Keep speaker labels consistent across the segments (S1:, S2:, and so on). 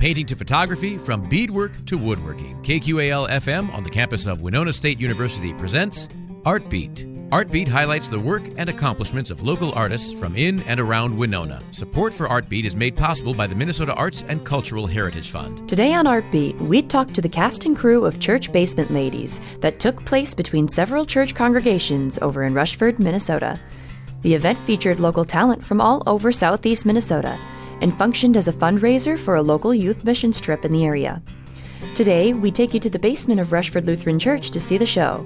S1: painting to photography, from beadwork to woodworking, KQAL-FM on the campus of Winona State University presents Art Beat. Art Beat highlights the work and accomplishments of local artists from in and around Winona. Support for Art Beat is made possible by the Minnesota Arts and Cultural Heritage Fund.
S2: Today on Art Beat, we talk to the cast and crew of Church Basement Ladies that took place between several church congregations over in Rushford, Minnesota. The event featured local talent from all over southeast Minnesota and functioned as a fundraiser for a local youth mission trip in the area. Today, we take you to the basement of Rushford Lutheran Church to see the show.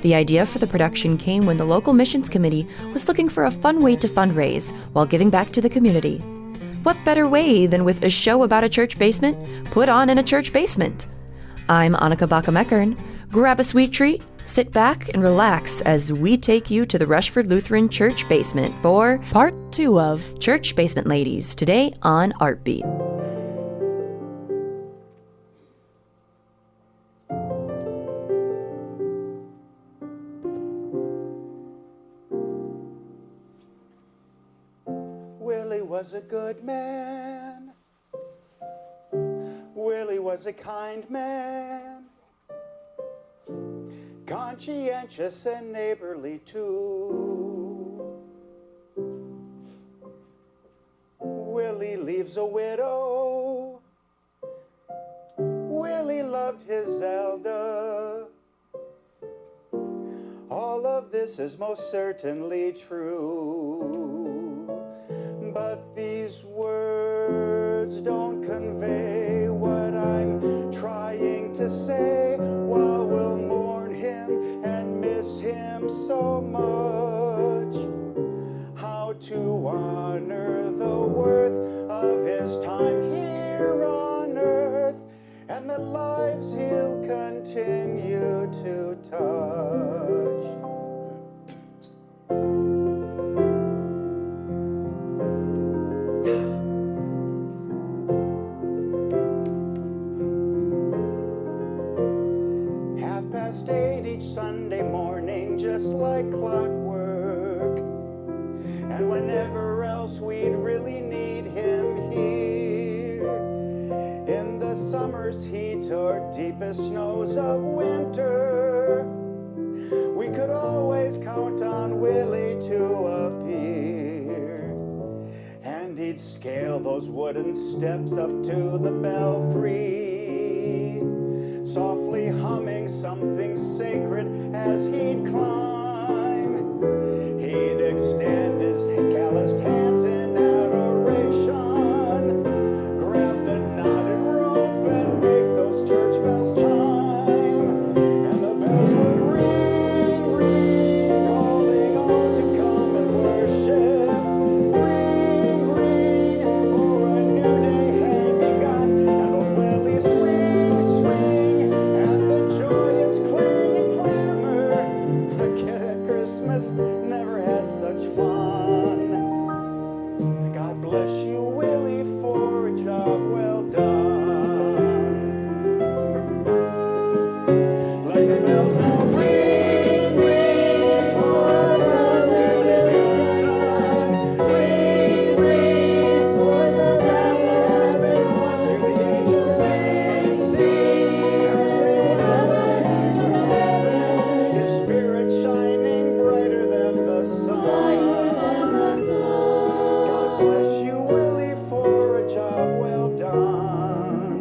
S2: The idea for the production came when the local missions committee was looking for a fun way to fundraise while giving back to the community. What better way than with a show about a church basement put on in a church basement? I'm Annika Bakkum-Ekern. Grab a sweet treat, sit back, and relax as we take you to the Rushford Lutheran Church basement for Part 2 of Church Basement Ladies, today on Art Beat.
S3: Willie was a good man. Willie was a kind man. Conscientious and neighborly too. Willie leaves a widow. Willie loved his Zelda. All of this is most certainly true. But these words don't convey what I'm trying to say. While we'll mourn him and miss him so much, how to honor the worth of his time here on earth and the lives he'll continue to touch. Sunday morning, just like clockwork, and whenever else we'd really need him here, in the summer's heat or deepest snows of winter, we could always count on Willie to appear, and he'd scale those wooden steps up to the belfry, softly humming something sacred as he'd climb. He'd extend his calloused hands in adoration, grab the knotted rope and make those church bells chime, and the bells would ring, ring, calling all to come and worship. Ring, ring, for a new day had begun, and old Willie swing, swing, and the joyous clang and clamor. A kid at Christmas never had such fun. God bless you, Willie, for a job well done. Let the bells now ring, ring, for a brand new son. Ring, ring, for the battle has been won. Hear the angels sing, sing, as they welcome him to heaven. His spirit shining brighter than the sun. God bless you, Willie, for a job well done.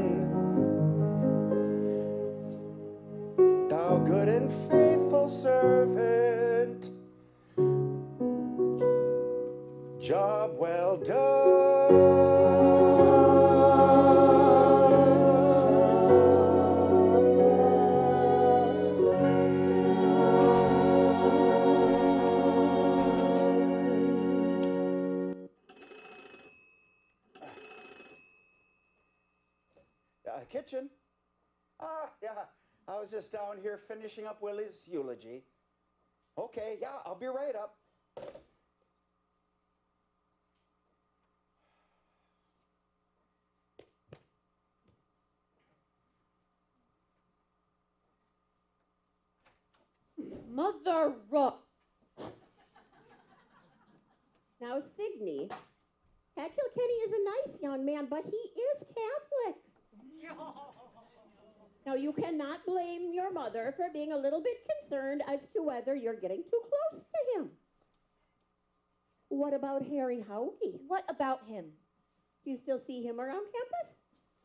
S3: Thou good and faithful servant, job well Kitchen? Yeah, I was just down here finishing up Willie's eulogy. Okay, yeah, I'll be right up.
S4: Mother. Now, Signe, Pat Kilkenny is a nice young man, but he is Catholic. Now, you cannot blame your mother for being a little bit concerned as to whether you're getting too close to him. What about Harry Howey?
S2: What about him?
S4: Do you still see him around campus?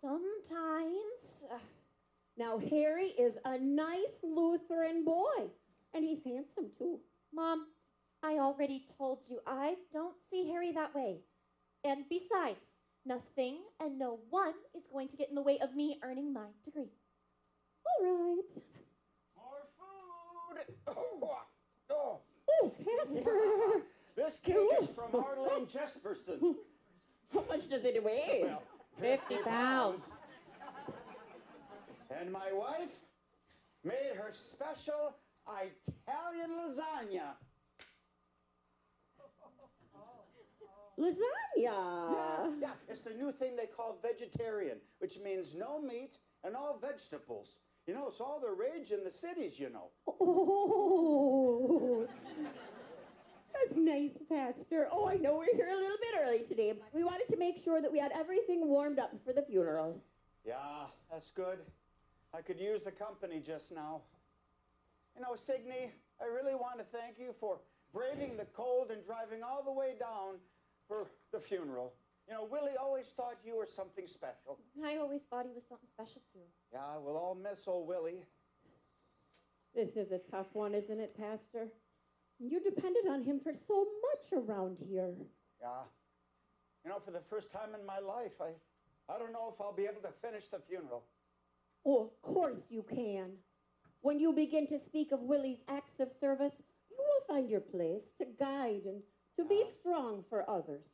S2: Sometimes.
S4: Now, Harry is a nice Lutheran boy, and he's handsome, too.
S2: Mom, I already told you I don't see Harry that way. And besides, nothing and no one is going to get in the way of me earning my degree.
S4: All right.
S3: More food! Oh,
S4: Oh, Pastor.
S3: this cake is from Arlene Jesperson.
S4: How much does it weigh?
S3: Well,
S2: 50 pounds.
S3: And my wife made her special Italian lasagna.
S4: Lasagna.
S3: Yeah, it's the new thing they call vegetarian, which means no meat and all vegetables. You know, it's all the rage in the cities, you know.
S4: Oh, that's nice, Pastor. Oh, I know we're here a little bit early today, but we wanted to make sure that we had everything warmed up for the funeral.
S3: Yeah, that's good. I could use the company just now. You know, Signe, I really want to thank you for braving the cold and driving all the way down for the funeral. You know, Willie always thought you were something special.
S2: I always thought he was something special, too.
S3: Yeah, we'll all miss old Willie.
S4: This is a tough one, isn't it, Pastor? You depended on him for so much around here.
S3: Yeah. You know, for the first time in my life, I don't know if I'll be able to finish the funeral.
S4: Oh, of course you can. When you begin to speak of Willie's acts of service, you will find your place to guide and to be strong for others.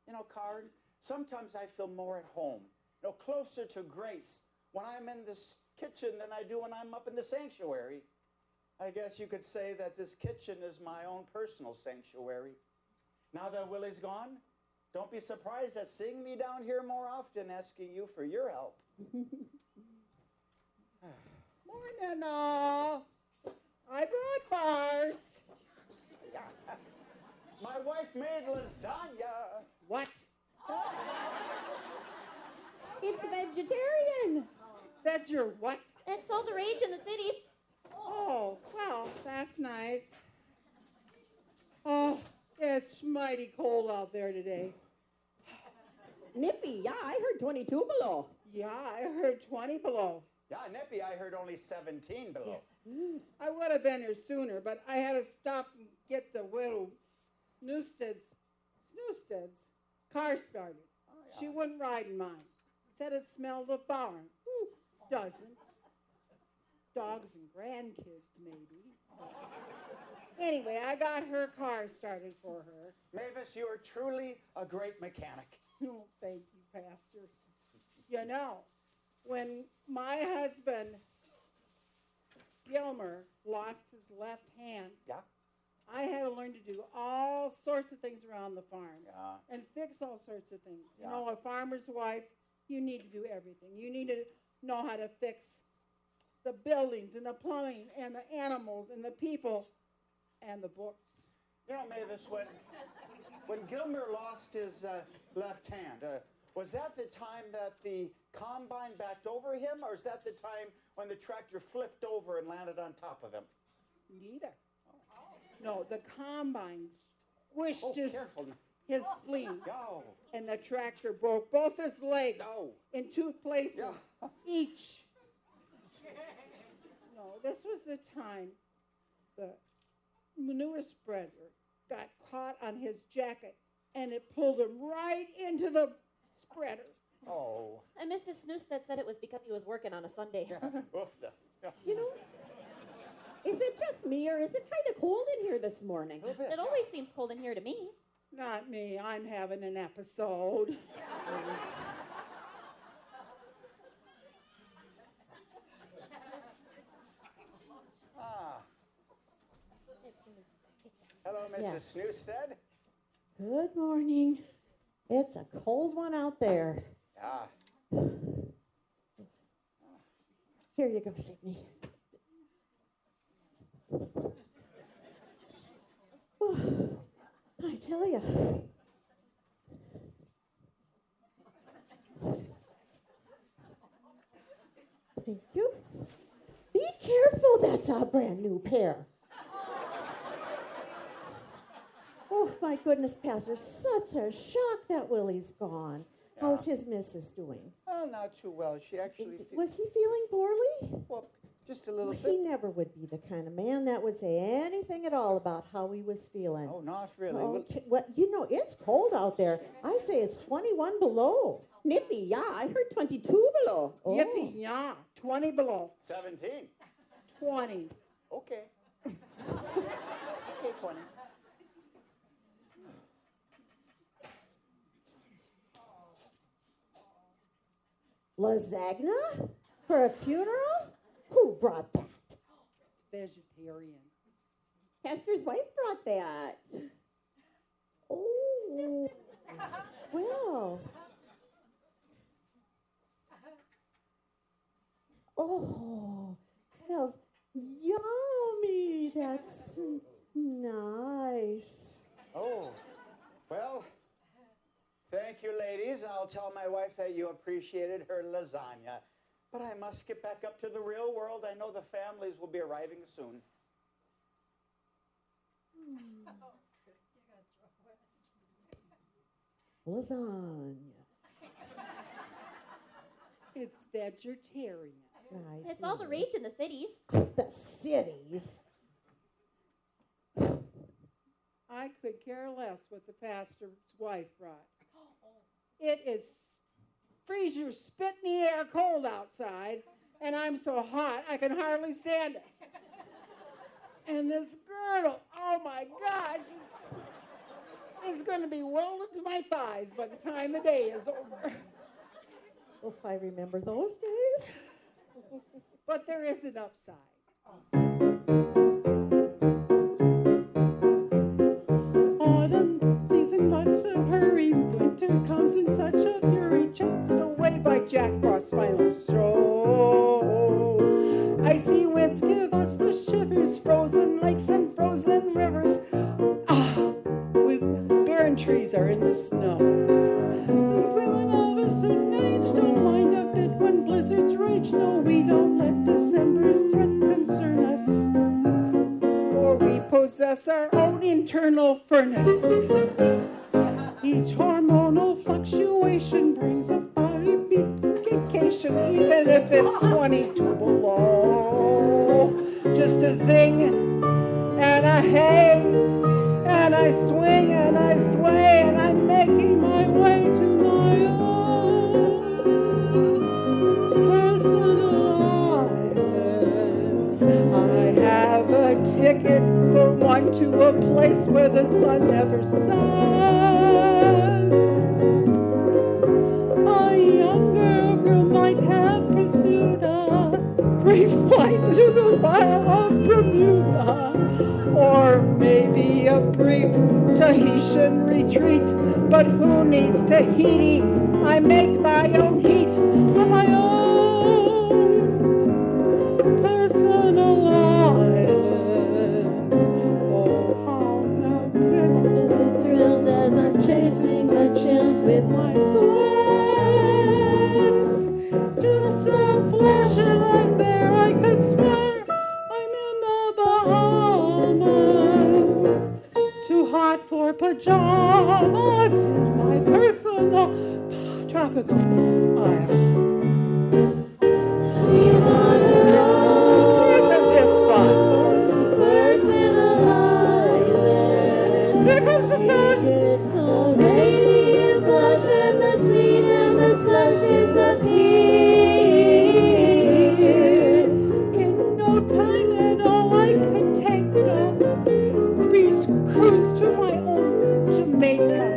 S3: You know, Karen, sometimes I feel more at home, you know, closer to Grace when I'm in this kitchen than I do when I'm up in the sanctuary. I guess you could say that this kitchen is my own personal sanctuary. Now that Willie's gone, don't be surprised at seeing me down here more often asking you for your help.
S5: Morning, all. I brought bars.
S3: My wife made lasagna.
S5: What?
S4: It's vegetarian.
S5: That's your what?
S2: It's all the rage in the city.
S5: Oh, well, that's nice. Oh, it's mighty cold out there today.
S4: Nippy, yeah, I heard 22 below.
S5: Yeah, I heard 20 below.
S3: Yeah, Nippy, I heard only 17 below.
S5: I would have been here sooner, but I had to stop and get the widow Snewstead's car started.
S3: Oh, yeah.
S5: She wouldn't ride in mine. Said it smelled of barn. Doesn't. Dogs and grandkids, maybe. Anyway, I got her car started for her.
S3: Mavis, you are truly a great mechanic.
S5: Oh, thank you, Pastor. You know, when my husband, Gilmer, lost his left hand,
S3: Yeah?
S5: I had to learn to do all sorts of things around the farm
S3: Yeah.
S5: and fix all sorts of things.
S3: Yeah.
S5: You know, a farmer's wife, you need to do everything. You need to know how to fix the buildings and the plumbing and the animals and the people and the books.
S3: You know, Mavis, when Gilmer lost his left hand, was that the time that the combine backed over him, or is that the time when the tractor flipped over and landed on top of him?
S5: Neither. No, the combine squished
S3: Oh,
S5: his
S3: careful.
S5: his spleen,
S3: Go.
S5: and the tractor broke both his legs
S3: No.
S5: in two places
S3: Yeah.
S5: each. No, this was the time the manure spreader got caught on his jacket, and it pulled him right into the spreader.
S3: Oh.
S2: And Mrs. Snewstead said it was because he was working on a Sunday.
S3: Yeah. Oofda. Yeah.
S4: You know, is it just me or is it kind of cold in here this morning?
S3: A little bit,
S2: It always seems cold in here to me.
S5: Not me. I'm having an episode.
S3: Ah. Hello, Mrs.
S6: Yes.
S3: Snewstead.
S6: Good morning. It's a cold one out there.
S3: Yeah.
S6: Here you go, Sydney. I tell you, Thank you. Be careful, that's a brand new pair. Oh, my goodness, Pastor, such a shock that Willie's gone.
S3: Yeah.
S6: How's his missus doing?
S3: Well, not too well. She actually...
S6: Was he feeling poorly?
S3: Well, just a little
S6: He
S3: bit.
S6: never would be the kind of man that would say anything at all about how he was feeling.
S3: Oh, not really.
S6: Okay. Well, you know, it's cold out there. I say it's 21 below.
S4: Nippy, yeah, I heard 22 below.
S6: Oh.
S5: Yippee, yeah, 20 below.
S3: 17.
S5: 20.
S3: Okay. Okay, 20.
S6: Lasagna? For a funeral? Who brought that?
S5: Vegetarian.
S4: Pastor's wife brought that.
S6: Oh, well. Oh, smells yummy. That's nice.
S3: Oh, well, thank you, ladies. I'll tell my wife that you appreciated her lasagna. But I must get back up to the real world. I know the families will be arriving soon.
S6: Lasagna.
S5: It's vegetarian.
S6: Nice.
S7: It's all the rage in the cities.
S6: The cities.
S5: I could care less what the pastor's wife brought. It is freezer spit in the air cold outside, and I'm so hot I can hardly stand it. And this girdle, oh my gosh, is going to be welded to my thighs by the time the day is over.
S6: Oh, if I remember those days.
S5: But there is an upside. Autumn season, much a hurry. Winter comes in such a fury. Chased away by Jack Frost's final stroke. Icy winds give us the shivers. Frozen lakes and frozen rivers. Barren trees are in the snow. And women of a certain age don't mind a bit when blizzards rage. No, we don't let December's threat concern us, for we possess our own internal furnace. Each hormonal fluctuation brings a body vacation, even if it's 22 below. Just a zing and a hey, and I swing and I sway, and I'm making my way to my own personal island. I have a ticket for one to a place where the sun never sets. A younger girl might have pursued a brief flight to the Isle of Bermuda, or maybe a brief Tahitian retreat. But who needs Tahiti? I make my own heat on my own personal island. Oh, how now good it thrills as I'm chasing the chills with my sweats. Just a flash and I'm there. I could swear I'm in the Bahamas. Too hot for pajamas in my personal tropical isle. She's on her own. Isn't this fun? Personal island. Here comes the sun. It's all radiant blush and the sweet and the slush disappear. In no time at all, I could take a cruise to my own Jamaica.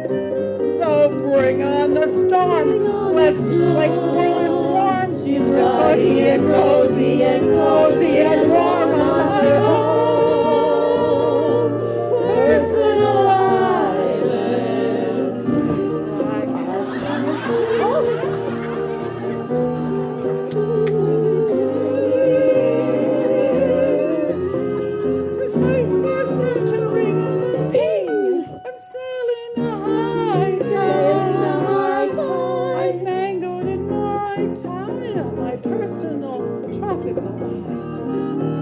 S5: So bring on the storm. Let's like swirl and swarm. She's ruddy and rosy and cozy and warm on her own personal island. Where's my master to ring the ping? I'm sailing the high tide. I'm mangoed in my time, my personal tropical.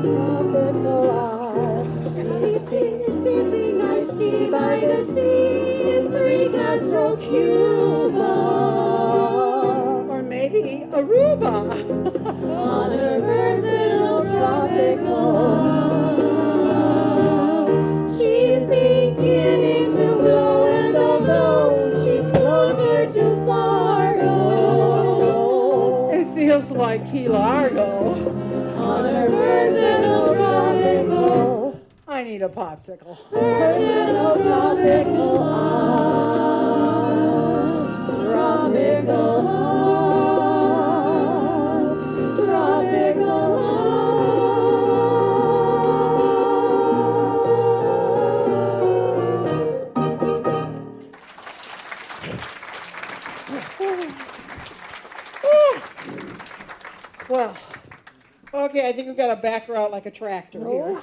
S6: Tropical isles, sleeping nicely by the sea in Three Castro, Cuba.
S5: Or maybe Aruba.
S6: On her personal tropical isle, she's beginning to glow, and although she's closer to Fargo,
S5: It feels like Key Largo.
S6: on her personal tropical,
S5: I need a popsicle.
S6: personal tropical isle, tropical isle, tropical
S5: Well, okay, I think we've got to back her out like a tractor here.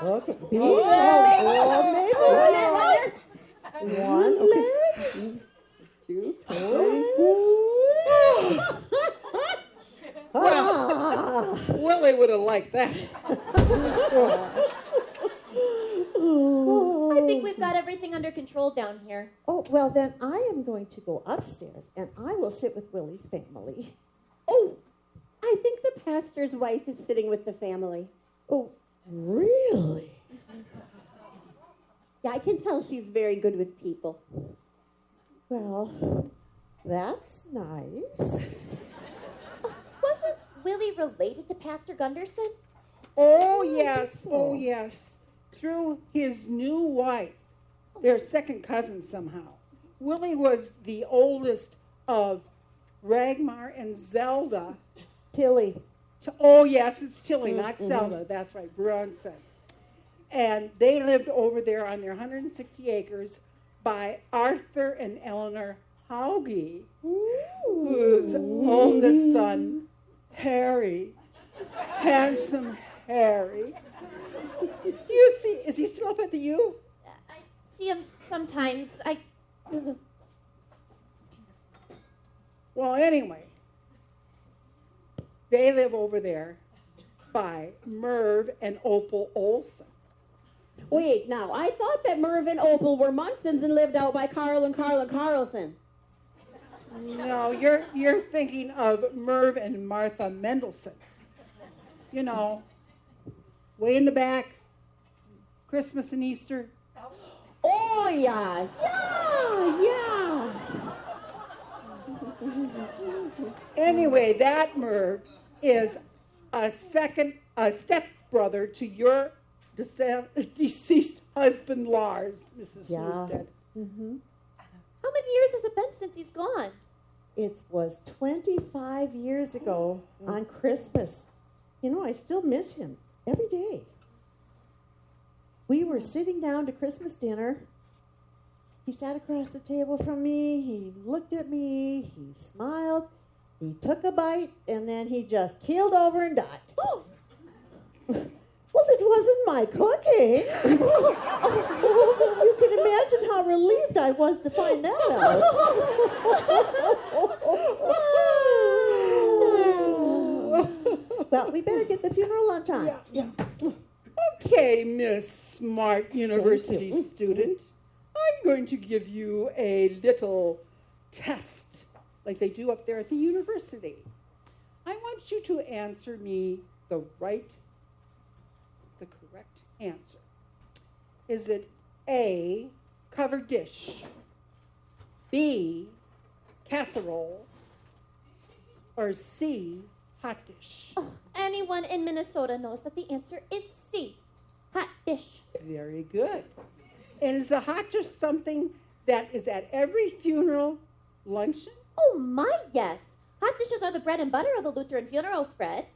S6: Okay. One leg. Two. Ah.
S5: Willie would have liked that.
S7: I think we've got everything under control down here.
S6: Oh, well, then I am going to go upstairs and I will sit with Willie's family.
S4: Oh, I think the pastor's wife is sitting with the family.
S6: Oh, really?
S4: Yeah, I can tell she's very good with people.
S6: Well, that's nice.
S7: Wasn't Willie related to Pastor Gunderson?
S5: Oh, yes. Oh, yes. Through his new wife. They're second cousins somehow. Willie was the oldest of Ragmar and Zelda.
S6: Tilly.
S5: Oh, yes, it's Tilly, not Zelda. That's right, Brunson. And they lived over there on their 160 acres by Arthur and Eleanor Hauge, whose oldest son, Harry, handsome Harry. You see, is he still up at the U?
S7: I see him sometimes.
S5: Well, anyway, they live over there by Merv and Opal Olson.
S4: Wait, now, I thought that Merv and Opal were Munsons and lived out by Carl and Carlson.
S5: No, you're thinking of Merv and Martha Mendelson. You know, way in the back, Christmas and Easter.
S4: Oh, yeah. Yeah.
S5: Anyway, that Merv is a stepbrother to your deceased husband, Lars, Mrs.
S6: Yeah.
S5: Newstead.
S7: How many years has it been since he's gone?
S6: It was 25 years ago on Christmas. You know, I still miss him every day. We were sitting down to Christmas dinner. He sat across the table from me. He looked at me. He smiled. He took a bite, and then he just keeled over and died. Oh. Well, it wasn't my cooking. You can imagine how relieved I was to find that out. Well, we better get the funeral on time.
S5: Yeah. Okay, Miss Smart University student, I'm going to give you a little test like they do up there at the university. I want you to answer me the correct answer. Is it A, covered dish, B, casserole, or C, hot dish?
S7: Oh, anyone in Minnesota knows that the answer is C, hot dish.
S5: Very good. And is a hot dish something that is at every funeral luncheon?
S7: Oh my, yes. Hot dishes are the bread and butter of the Lutheran funeral spread.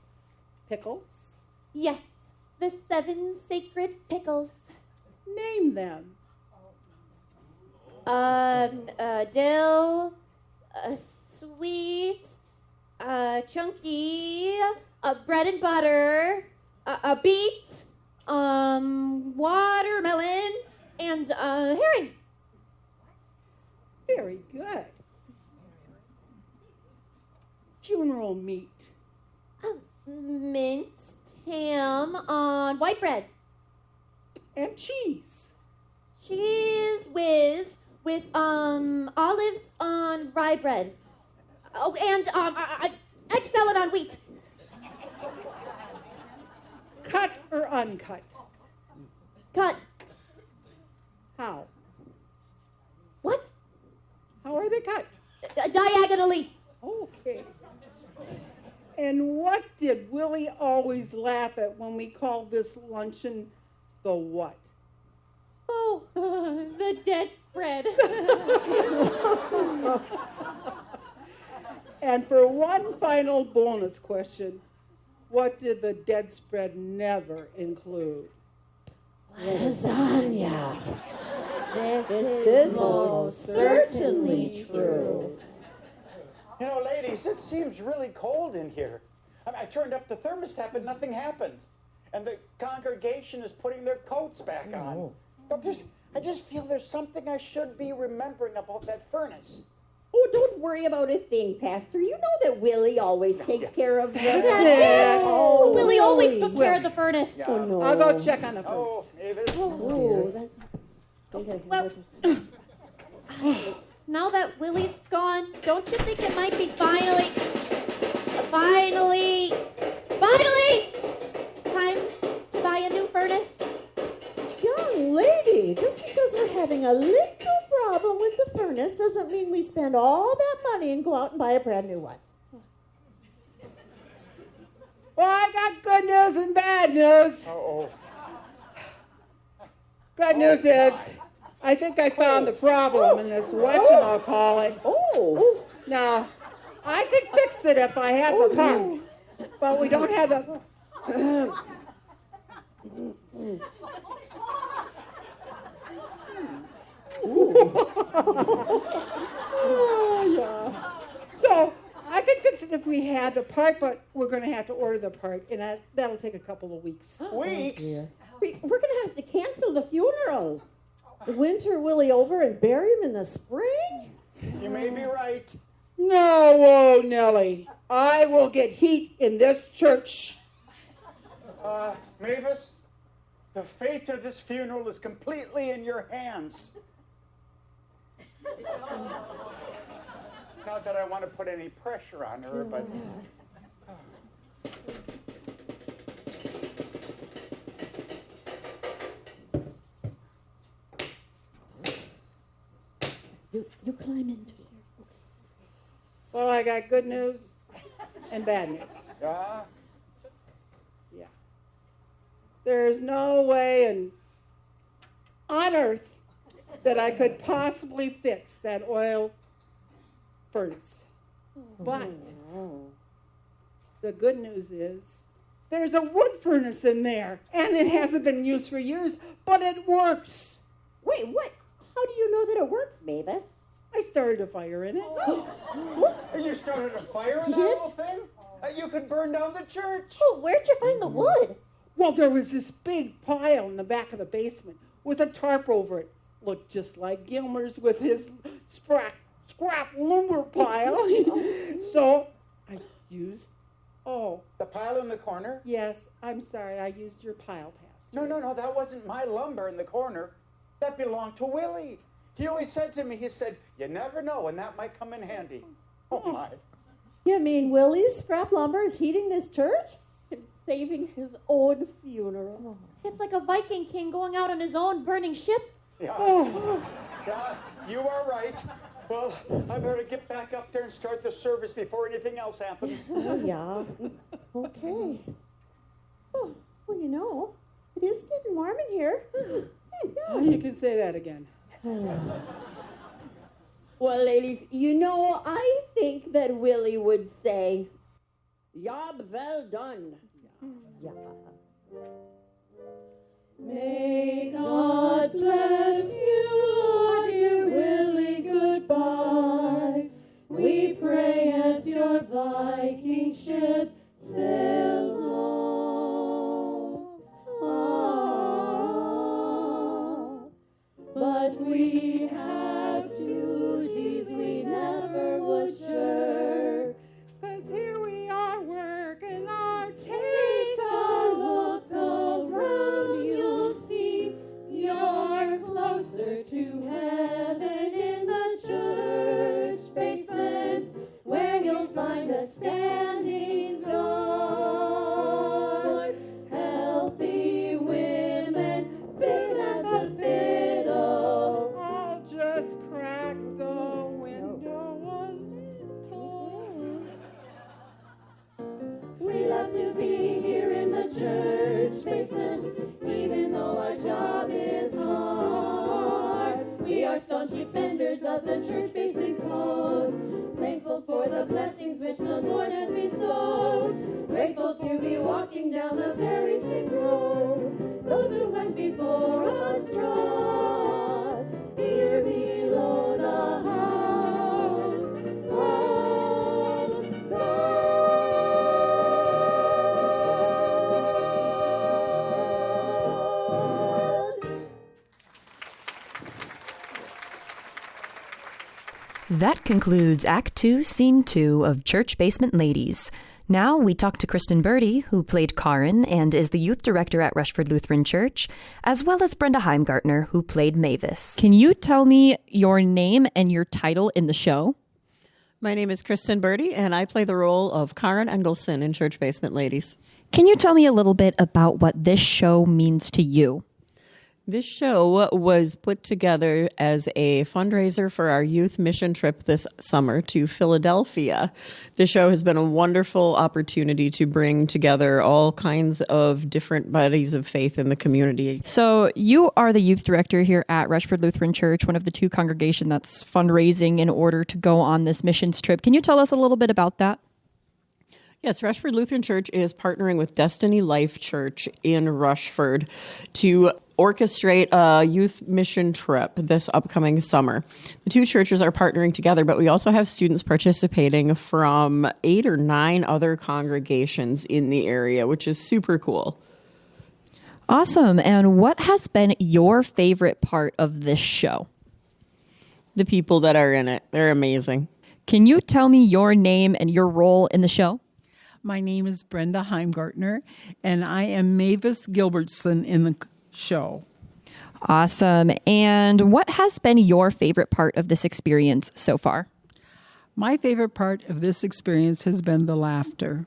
S5: Pickles?
S7: Yes, the 7 sacred pickles.
S5: Name them.
S7: Dill, sweet, chunky, bread and butter, a beet, watermelon, and herring.
S5: Very good. funeral meat?
S7: Minced ham on white bread.
S5: And cheese.
S7: Cheese whiz with olives on rye bread. Oh, and egg salad on wheat.
S5: Cut or uncut?
S7: Cut.
S5: How?
S7: What?
S5: How are they cut?
S7: Diagonally.
S5: Okay. And what did Willie always laugh at when we called this luncheon the what?
S7: Oh, the dead spread.
S5: And for one final bonus question, what did the dead spread never include?
S6: Lasagna.
S4: This is most certainly true.
S8: You know, ladies, it seems really cold in here. I turned up the thermostat, but nothing happened. And the congregation is putting their coats back on. But I just feel there's something I should be remembering about that furnace.
S4: Oh, don't worry about a thing, Pastor. You know that Willie always takes care of
S5: That's
S4: that.
S5: it.
S4: Oh,
S7: Willie always took care of the furnace.
S8: Yeah.
S4: Oh, no.
S5: I'll go check on the furnace.
S8: Oh, Mavis.
S4: Oh, that's...
S7: Well, now that Willie's gone, don't you think it might be finally time to buy a new furnace?
S6: Young lady, just because we're having a little problem with the furnace doesn't mean we spend all that money and go out and buy a brand new one.
S5: Well, I got good news and bad news.
S8: Uh-oh.
S5: Good news is, I think I found the problem in this whatchamacallit.
S4: Oh.
S5: Now, I could fix it if I had the part, but we don't have the... Oh, yeah. So, I could fix it if we had the part, but we're going to have to order the part, and that'll take a couple of weeks.
S8: Weeks?
S4: We're going to have to cancel the funeral.
S6: Winter Willie over and bury him in the spring?
S8: You may be right.
S5: No, whoa, Nellie. I will get heat in this church.
S8: Mavis, the fate of this funeral is completely in your hands. Not that I want to put any pressure on her, but...
S6: You climb into here.
S5: Well, I got good news and bad news.
S8: Yeah?
S5: Yeah. There's no way on earth that I could possibly fix that oil furnace. But the good news is there's a wood furnace in there, and it hasn't been used for years, but it works.
S4: Wait, what? How do you know that it works, Mavis?
S5: I started a fire in it.
S8: You started a fire in that little thing? You could burn down the church.
S7: Oh, where'd you find the wood?
S5: Well, there was this big pile in the back of the basement with a tarp over it. Looked just like Gilmer's with his scrap lumber pile. So I used,
S8: The pile in the corner?
S5: yes, I'm sorry, I used your pile, Pastor.
S8: No, that wasn't my lumber in the corner. That belonged to Willie. He always said to me, he said, you never know when that might come in handy. Oh, my.
S6: You mean Willie's scrap lumber is heating this church?
S4: And saving his own funeral.
S7: It's like a Viking king going out on his own burning ship.
S8: Yeah. Yeah, you are right. Well, I better get back up there and start the service before anything else happens.
S6: Oh, yeah. Okay. Oh, well, you know, it is getting warm in here.
S5: Oh, you can say that again.
S4: Well, ladies, you know, I think that Willie would say, job well done.
S6: Yeah.
S9: May God bless you, dear Willie, goodbye. We pray as your Viking ship sails on. But we have duties we never would shirk, 'cause here of the church basement code. Thankful for the blessings which the Lord has bestowed. Grateful to be walking down the very same road. Those who went before us trod here below the house of God.
S2: That concludes Act 2, Scene 2 of Church Basement Ladies. Now we talk to Kristen Birdie, who played Karen and is the youth director at Rushford Lutheran Church, as well as Brenda Heimgartner, who played Mavis.
S10: Can you tell me your name and your title in the show?
S11: My name is Kristen Birdie, and I play the role of Karen Engelson in Church Basement Ladies.
S10: Can you tell me a little bit about what this show means to you?
S11: This show was put together as a fundraiser for our youth mission trip this summer to Philadelphia. The show has been a wonderful opportunity to bring together all kinds of different bodies of faith in the community.
S10: So you are the youth director here at Rushford Lutheran Church, one of the two congregations that's fundraising in order to go on this missions trip. Can you tell us a little bit about that?
S11: Yes, Rushford Lutheran Church is partnering with Destiny Life Church in Rushford to orchestrate a youth mission trip this upcoming summer. The two churches are partnering together, but we also have students participating from 8 or 9 other congregations in the area, which is super cool.
S10: Awesome. And what has been your favorite part of this show?
S11: The people that are in it. They're amazing.
S10: Can you tell me your name and your role in the show?
S12: My name is Brenda Heimgartner, and I am Mavis Gilbertson in the show.
S10: Awesome. And what has been your favorite part of this experience so far?
S12: My favorite part of this experience has been the laughter.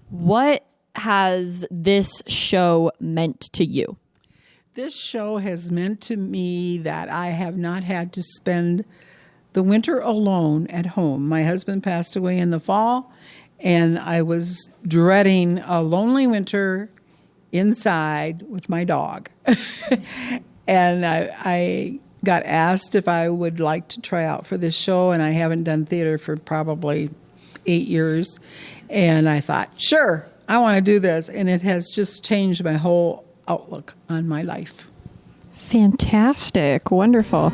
S10: What has this show meant to you?
S12: This show has meant to me that I have not had to spend the winter alone at home. My husband passed away in the fall, and I was dreading a lonely winter inside with my dog. And I got asked if I would like to try out for this show, and I haven't done theater for probably 8 years. And I thought, sure, I want to do this. And it has just changed my whole outlook on my life.
S10: Fantastic. Wonderful.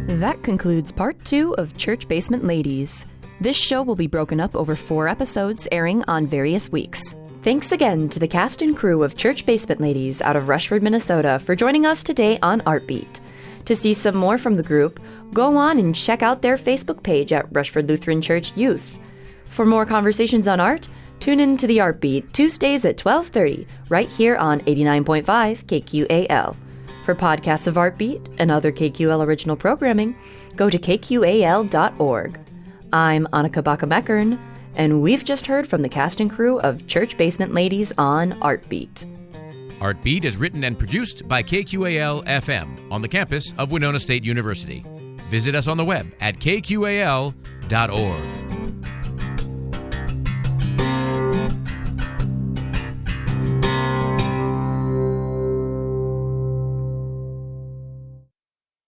S2: That concludes part 2 of Church Basement Ladies. This show will be broken up over 4 episodes airing on various weeks. Thanks again to the cast and crew of Church Basement Ladies out of Rushford, Minnesota for joining us today on Art Beat. To see some more from the group, go on and check out their Facebook page at Rushford Lutheran Church Youth. For more conversations on art, tune in to the Art Beat Tuesdays at 12:30 right here on 89.5 KQAL. For podcasts of Art Beat and other KQL original programming, go to kqal.org. I'm Annika Bakkum-Ekern, and we've just heard from the cast and crew of Church Basement Ladies on Art Beat.
S1: Art Beat is written and produced by KQAL-FM on the campus of Winona State University. Visit us on the web at kqal.org.